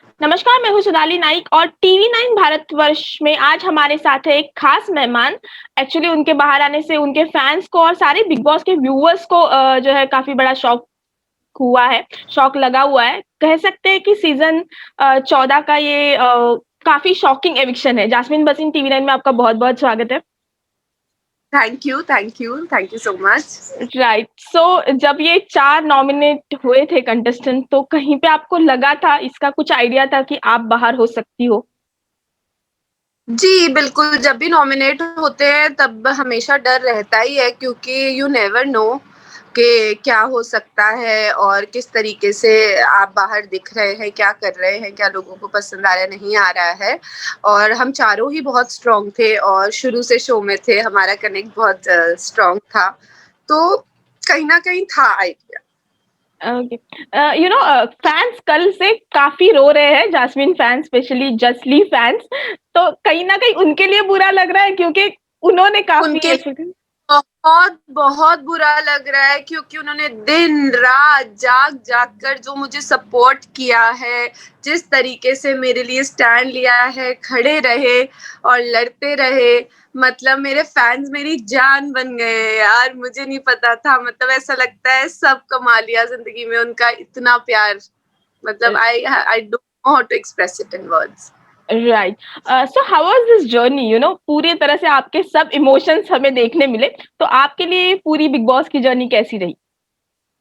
नमस्कार, मैं हूँ सोनाली नाइक और टीवी 9 भारतवर्ष में आज हमारे साथ है एक खास मेहमान। एक्चुअली उनके बाहर आने से उनके फैन्स को और सारे बिग बॉस के व्यूअर्स को जो है काफ़ी बड़ा शॉक हुआ है, शॉक लगा हुआ है। कह सकते हैं कि सीज़न 14 का ये काफ़ी शॉकिंग एविक्शन है। जास्मिन बसीन टीवी 9 में आपका बहुत-बहुत स्वागत है। Thank you so much. Right, so जब ये 4 नॉमिनेट हुए थे कंटेस्टेंट तो कहीं पे आपको लगा था, इसका कुछ आइडिया था कि आप बाहर हो सकती हो? जी, बिल्कुल, जब भी नॉमिनेट होते हैं तब हमेशा डर रहता ही है क्योंकि यू नेवर नो कि क्या हो सकता है और किस तरीके से आप बाहर दिख रहे हैं, क्या कर रहे हैं, क्या लोगों को पसंद आ रहा है, नहीं आ रहा है। और हम चारों ही बहुत स्ट्रॉन्ग थे और शुरू से शो में थे, हमारा कनेक्ट बहुत स्ट्रॉन्ग था। तो कहीं न कहीं था आइडिया। ओके, फैन्स कल से काफ़ी रो रहे हैं, जास्मिन फैन्स स्पेशली जसली फैन्स। तो कहीं न कहीं उनके लिए बुरा लग रहा है क्योंकि उन्होंने काफ़ी उनके एक्सपेक्ट बहुत बुरा लग रहा है क्योंकि उन्होंने दिन-रात जाग-जाग कर जो मुझे सपोर्ट किया है, जिस तरीके से मेरे लिए स्टैंड लिया है, खड़े रहे और लड़ते रहे, मतलब मेरे फैन्स मेरी जान बन गए हैं यार। मुझे नहीं पता था, मतलब ऐसा लगता है सब कमा लिया ज़िंदगी में उनका इतना प्यार। मतलब I don't know how to express it in words. Right. So how was this journey? पूरी तरह से आपके सब इमोशंस हमें देखने मिले, तो आपके लिए पूरी बिग बॉस की जर्नी कैसी रही?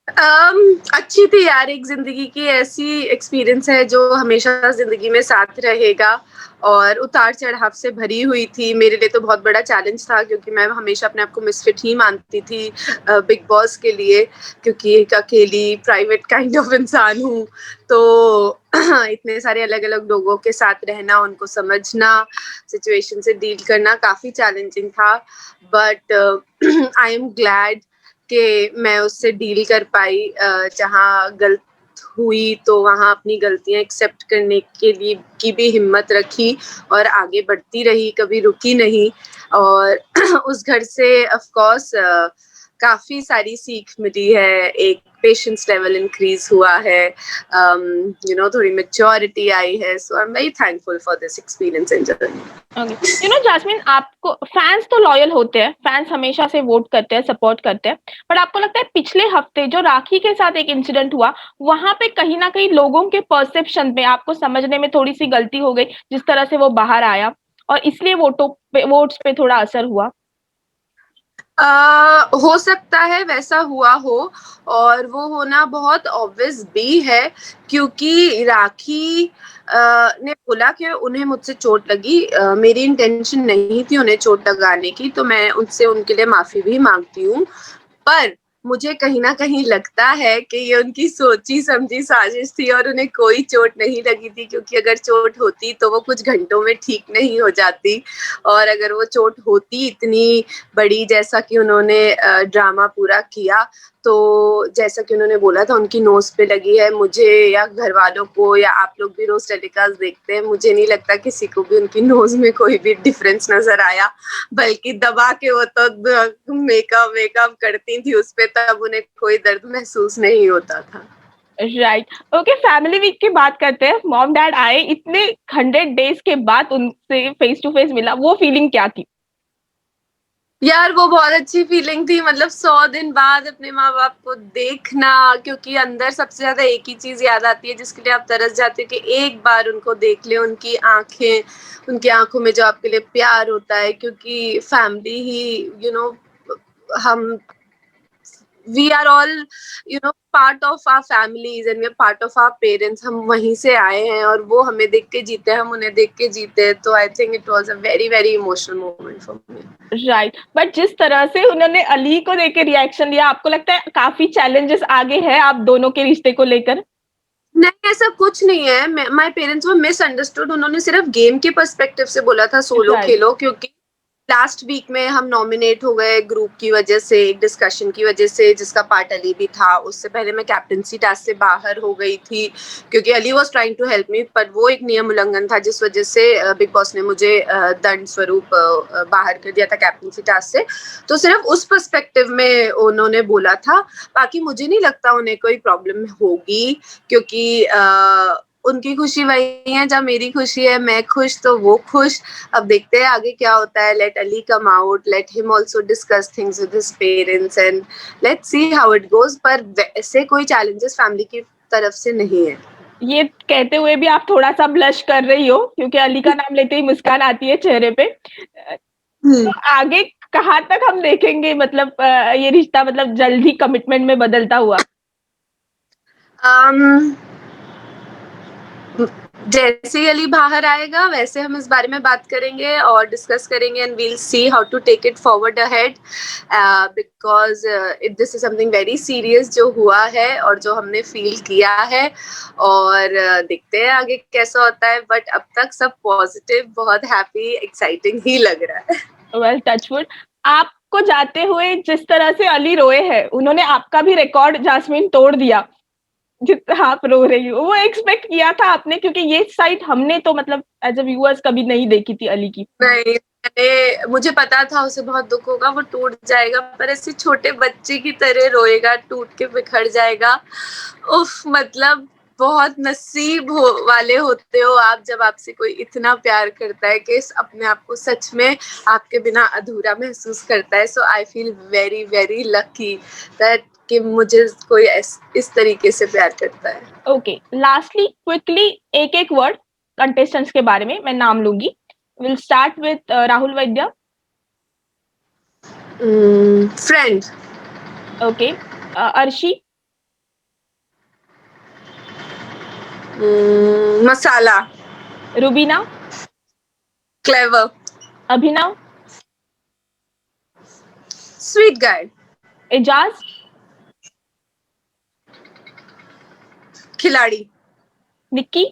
अच्छी थी यार, एक ज़िंदगी की ऐसी एक्सपीरियंस है जो हमेशा ज़िंदगी में साथ रहेगा और उतार-चढ़ाव से भरी हुई थी। मेरे लिए तो बहुत बड़ा चैलेंज था क्योंकि मैं हमेशा अपने आप को मिसफिट ही मानती थी बिग बॉस के लिए, क्योंकि एक अकेली प्राइवेट काइंड ऑफ इंसान हूँ। तो इतने सारे अलग-अलग लोगों के साथ रहना, उनको समझना, सिचुएशन से डील करना काफ़ी चैलेंजिंग था। बट आई एम ग्लैड कि मैं उससे डील कर पाई। जहाँ गलत हुई तो वहाँ अपनी गलतियाँ एक्सेप्ट करने के लिए की भी हिम्मत रखी और आगे बढ़ती रही, कभी रुकी नहीं। और उस घर से ऑफ कोर्स काफ़ी सारी सीख मिली है, एक पेशेंस लेवल इंक्रीज़ हुआ है, थोड़ी मैच्योरिटी आई है। So I am very thankful for this experience and journey. Okay, Jasmin, आपको फैन्स तो लॉयल होते हैं, फैन्स हमेशा से वोट करते हैं, सपोर्ट करते हैं। बट आपको लगता है पिछले हफ्ते जो राखी के साथ एक इंसिडेंट हुआ, वहाँ पे कहीं न कहीं लोगों के परसेप्शन में आपको समझने में थोड़ी-सी गलती हो गई, जिस तरह से वो बाहर आया और इसलिए वोट्स पे थोड़ा असर हुआ? हो सकता है वैसा हुआ हो और वो होना बहुत ऑब्वियस भी है क्योंकि राखी ने बोला कि उन्हें मुझसे चोट लगी। मेरी इंटेंशन नहीं थी उन्हें चोट लगाने की, तो मैं उनसे उनके लिए माफ़ी भी माँगती हूँ। पर मुझे कहीं न कहीं लगता है कि ये उनकी सोची-समझी साज़िश थी और उन्हें कोई चोट नहीं लगी थी क्योंकि अगर चोट होती तो वो कुछ घंटों में ठीक नहीं हो जाती। और अगर वो चोट होती इतनी बड़ी जैसा कि उन्होंने ड्रामा पूरा किया, तो जैसा कि उन्होंने बोला था उनकी नोज़ पे लगी है, मुझे या घरवालों को या आप लोग भी रोज़ टेलीकास्ट देखते हैं, मुझे नहीं लगता किसी को भी उनकी नोज़ में कोई भी डिफ़रेंस नज़र आया। बल्कि दबा के वो तो मेकअप वेकअप करती थी उस पे, तब उन्हें कोई दर्द महसूस नहीं होता था। राइट। ओके, फैमिली वीक की बात करते हैं। मॉम डैड आए, इतने 100 डेज़ के बाद उनसे फेस टू फेस मिला, वो फीलिंग क्या थी? यार वो बहुत अच्छी फीलिंग थी, मतलब 100 दिन बाद अपने माँ-बाप को देखना, क्योंकि अंदर सबसे ज़्यादा एक ही चीज़ याद आती है जिसके लिए आप तरस जाते हो कि एक बार उनको देख लें, उनकी आँखें, उनकी आँखों में जो आपके लिए प्यार होता है, क्योंकि फैमिली ही यू नो हम we are all part of our families and we are part of our parents. हम वहीं से आए हैं और वो हमें देख के जीते हैं, हम उन्हें देख के जीते हैं। तो I think it was a very, very emotional moment for me. Right, but जिस तरह से उन्होंने अली को देके रिएक्शन दिया, आपको लगता है काफ़ी चैलेंजेस आगे हैं आप दोनों के रिश्ते को लेकर? नहीं, ऐसा कुछ नहीं है। My parents were misunderstood. उन्होंने सिर्फ गेम के पर्सपेक्टिव से बोला था सोलो राइट। खेलो, क्योंकि लास्ट वीक में हम नॉमिनेट हो गए ग्रुप की वजह से, एक डिस्कशन की वजह से जिसका पार्ट अली भी था। उससे पहले मैं कैप्टेंसी टास्क से बाहर हो गई थी क्योंकि Ali was trying to help me, पर वो एक नियम उल्लंघन था जिस वजह से बिग बॉस ने मुझे दंड स्वरूप बाहर कर दिया था कैप्टेंसी टास्क से। तो सिर्फ उस पर्सपेक्टिव में उन्होंने बोला था। बाकी मुझे नहीं लगता उन्हें कोई प्रॉब्लम होगी क्योंकि उनकी खुशी वही है जब मेरी खुशी है, मैं खुश तो वो खुश। अब देखते हैं आगे क्या होता है। Let Ali come out, let him also discuss things with his parents and let's see how it goes. पर वैसे कोई चैलेंजेस फैमिली की तरफ से नहीं है। ये कहते हुए भी आप थोड़ा सा ब्लश कर रही हो, क्योंकि अली का नाम लेते ही मुस्कान आती है चेहरे पे। तो आगे कहाँ तक हम देखेंगे, मतलब ये रिश्ता मतलब जल्द ही कमिटमेंट में बदलता हुआ? um, जैसे ही अली बाहर आएगा वैसे हम इस बारे में बात करेंगे और डिस्कस करेंगे and we'll see how to take it forward ahead, because this is something very serious जो हुआ है और जो हमने फील किया है। और देखते हैं आगे कैसा होता है, बट अब तक सब पॉजिटिव, बहुत हैप्पी, एक्साइटिंग ही लग रहा है। Well, touchwood. आपको जाते हुए जिस तरह से अली रोए हैं, उन्होंने आपका भी रिकॉर्ड जास्मीन तोड़ दिया। जितना आप रो रही हो, वो एक्सपेक्ट किया था आपने? क्योंकि ये साइड हमने तो मतलब एज अ व्यूअर्स कभी नहीं देखी थी अली की। नहीं, मुझे पता था उसे बहुत दुख होगा, वो टूट जाएगा, पर ऐसे छोटे बच्चे की तरह रोएगा, टूट के बिखर जाएगा। उफ, मतलब बहुत नसीब वाले होते हो आप जब आपसे कोई इतना प्यार करता है कि अपने आप को सच में आपके बिना अधूरा महसूस करता है। So I feel very very lucky that कि मुझे कोई इस तरीके से प्यार करता है। ओके, लास्टली क्विकली एक एक वर्ड कंटेस्टेंट्स के बारे में, मैं नाम लूंगी। Will start with Rahul Vaidya. Friend. Okay. Arshi. Masala. Rubina. Clever. Abhinav. Sweet guy. Aijaz. खिलाड़ी। निक्की।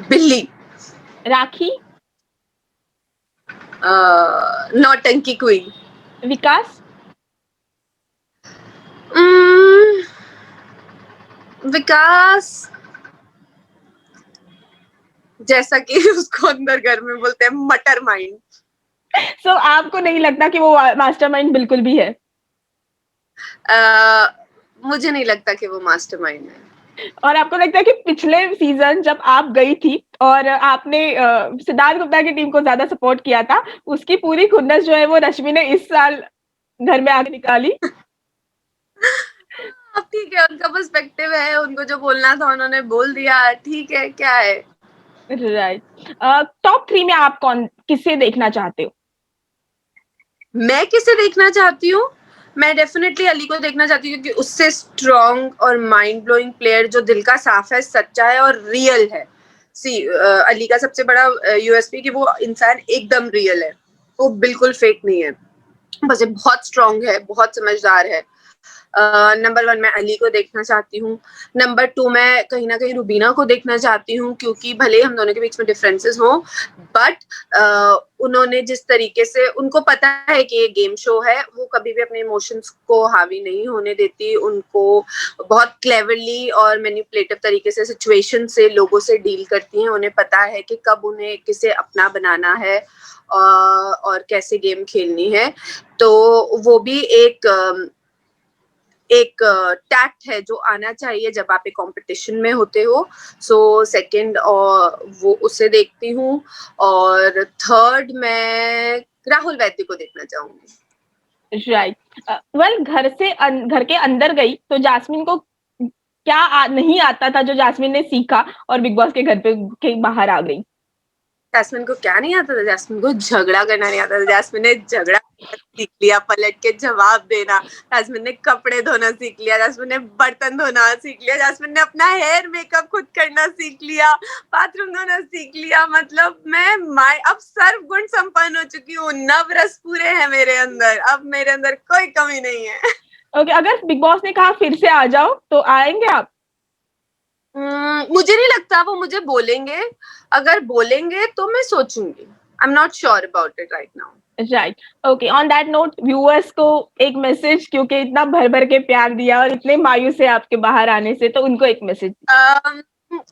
बिल्ली। राखी। नौटंकी क्वीन। विकास। विकास जैसा कि उसको अंदर घर में बोलते हैं मटर माइंड। सो आपको नहीं लगता कि वो मास्टरमाइंड बिल्कुल भी है? मुझे नहीं लगता कि वो मास्टरमाइंड है। और आपको लगता है कि पिछले सीजन जब आप गई थी और आपने सिद्धार्थ गुप्ता की टीम को ज्यादा सपोर्ट किया था, उसकी पूरी खुन्नस जो है वो रश्मि ने इस साल घर में आके निकाली? अब ठीक है, उनका पर्सपेक्टिव है, उनको जो बोलना था उन्होंने बोल दिया, ठीक है, क्या है। राइट। टॉप 3 में आप कौन किसे देखना चाहते हो? मैं किसे देखना चाहती हूँ? मैं डेफिनेटली अली को देखना चाहती हूँ, क्योंकि उससे स्ट्रॉन्ग और माइंड ब्लोइंग प्लेयर जो दिल का साफ है, सच्चा है और रियल है। सी अली का सबसे बड़ा यूएसपी कि वो इंसान एकदम रियल है, वो बिल्कुल फेक नहीं है। बस ये बहुत स्ट्रॉन्ग है, बहुत समझदार है। नंबर 1 मैं अली को देखना चाहती हूँ। नंबर 2 मैं कहीं ना कहीं रुबीना को देखना चाहती हूँ, क्योंकि भले हम दोनों के बीच में डिफरेंसेस हों, बट उन्होंने जिस तरीके से, उनको पता है कि ये गेम शो है, वो कभी भी अपने इमोशंस को हावी नहीं होने देती। उनको बहुत क्लेवरली और मैनिपुलेटिव तरीके से सिचुएशन से, लोगों से डील करती हैं। उन्हें पता है कि कब उन्हें किसे अपना बनाना है और कैसे गेम खेलनी है। तो वो भी एक टैक्ट है जो आना चाहिए जब आप एक कंपटीशन में होते हो। सो सेकंड और वो उसे देखती हूँ। और थर्ड मैं राहुल वैद्य को देखना चाहूंगी। राइट। वेल, घर के अंदर गई तो जास्मिन को क्या नहीं आता था जो जास्मिन ने सीखा और बिग बॉस के घर के बाहर आ गई? जैस्मिन को क्या नहीं आता था? जैस्मिन को झगड़ा करना नहीं आता था। जैस्मिन ने झगड़ा सीख लिया, पलट के जवाब देना। जैस्मिन ने कपड़े धोना सीख लिया। जैस्मिन ने बर्तन धोना सीख लिया। जैस्मिन ने अपना हेयर मेकअप खुद करना सीख लिया, बाथरूम धोना सीख लिया। मतलब मैं अब सर्व गुण संपन्न हो चुकी हूँ। 9 रस पूरे हैं मेरे अंदर, अब मेरे अंदर कोई कमी नहीं है। ओके, अगर बिग बॉस ने कहा फिर से आ जाओ तो आएंगे आप? मुझे नहीं लगता वो मुझे बोलेंगे। अगर बोलेंगे तो मैं सोचूंगी। I am not sure about it right now. Right. Okay, on that note viewers को एक मैसेज, क्योंकि इतना भर भर के प्यार दिया और इतने मायूस है आपके बाहर आने से, तो उनको एक मैसेज।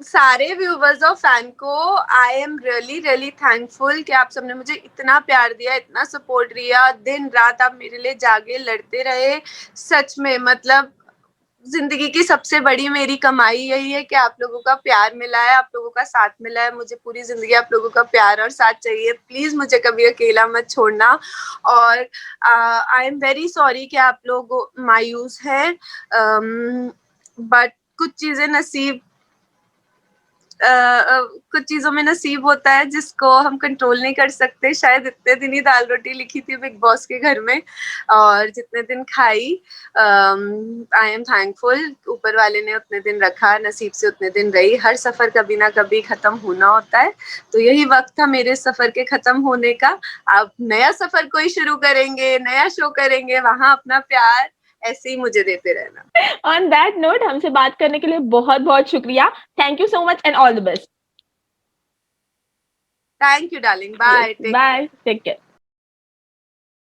सारे व्यूवर्स और फैन को I am really really thankful कि आप सबने मुझे इतना प्यार दिया, इतना सपोर्ट दिया। दिन रात आप मेरे लिए जागे, लड़ते रहे। सच में मतलब जिंदगी की सबसे बड़ी मेरी कमाई यही है कि आप लोगों का प्यार मिला है, आप लोगों का साथ मिला है। मुझे पूरी जिंदगी आप लोगों का प्यार और साथ चाहिए। प्लीज मुझे कभी अकेला मत छोड़ना। और आई एम वेरी सॉरी कि आप लोग मायूस हैं, बट कुछ चीजें नसीब कुछ चीजों में नसीब होता है जिसको हम कंट्रोल नहीं कर सकते। शायद इतने दिन ही दाल रोटी लिखी थी बिग बॉस के घर में, और जितने दिन खाई, आई एम थैंकफुल। ऊपर वाले ने उतने दिन रखा, नसीब से उतने दिन रही। हर सफर कभी ना कभी खत्म होना होता है, तो यही वक्त था मेरे सफर के खत्म होने का। अब नया सफर कोई शुरू करेंगे, नया शो करेंगे, वहां अपना प्यार ऐसे ही मुझे देते रहना। ऑन दैट नोट, हमसे बात करने के लिए बहुत बहुत शुक्रिया। Thank you so much and all the best. Thank you darling, yes, bye, take care. Bye, take care.